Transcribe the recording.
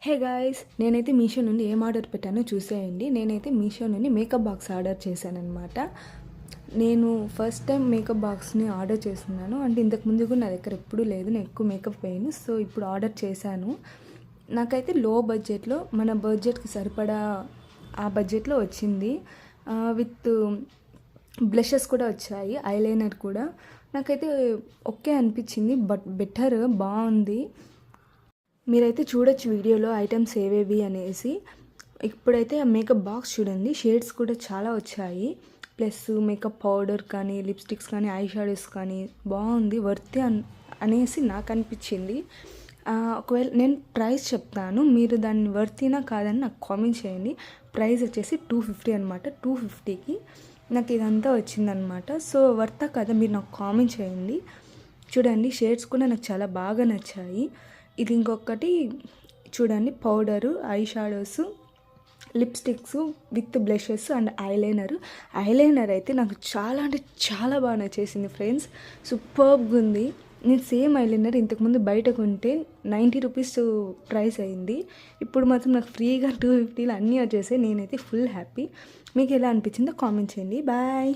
Hey guys, నేనైతే మీషో నుండి ఏం ఆర్డర్ పెట్టానో చూసేయండి. నేనైతే మీషో నుండి మేకప్ బాక్స్ ఆర్డర్ చేశానమాట. నేను ఫస్ట్ టైం మేకప్ బాక్స్ని ఆర్డర్ చేస్తున్నాను. అంటే ఇంతకుముందు కూడా నా దగ్గర ఎప్పుడూ లేదు, నేను ఎక్కువ మేకప్ వేయను. సో ఇప్పుడు ఆర్డర్ చేశాను. నాకైతే లో బడ్జెట్లో, మన బడ్జెట్కి సరిపడా ఆ బడ్జెట్లో వచ్చింది. విత్ బ్లషెస్ కూడా వచ్చాయి, ఐలైనర్ కూడా. నాకైతే ఓకే అనిపించింది, బట్ బెటర్, బాగుంది. మీరైతే చూడొచ్చు వీడియోలో ఐటమ్స్ ఏవేవి అనేసి. ఇప్పుడైతే ఆ మేకప్ బాక్స్ చూడండి, షేడ్స్ కూడా చాలా వచ్చాయి. ప్లస్ మేకప్ పౌడర్ కానీ, లిప్స్టిక్స్ కానీ, ఐ షాడోస్ కానీ బాగుంది, వర్త్ అనేసి నాకు అనిపించింది. ఒకవేళ నేను ప్రైస్ చెప్తాను, మీరు దాన్ని వర్తీనా కాదని నాకు కామెంట్ చేయండి. ప్రైస్ వచ్చేసి 250 అనమాట. 250కి నాకు ఇదంతా వచ్చిందనమాట. సో వర్తా కదా, మీరు నాకు కామెంట్ చేయండి. చూడండి, షేడ్స్ కూడా నాకు చాలా బాగా నచ్చాయి. ఇది ఇంకొకటి చూడండి, powder, I shadows, lipsticks with blushes and eyeliner అయితే నాకు చాలా అంటే చాలా బాగా నచ్చేసింది ఫ్రెండ్స్. సూపర్గా ఉంది. నేను సేమ్ ఐలైనర్ ఇంతకుముందు బయట కొంటే 90 రూపీస్ ప్రైస్ అయింది. ఇప్పుడు మాత్రం నాకు ఫ్రీగా 250లో అన్నీ వచ్చేసాయి. నేనైతే ఫుల్ హ్యాపీ. మీకు ఎలా అనిపించిందో కామెంట్ చేయండి. బాయ్.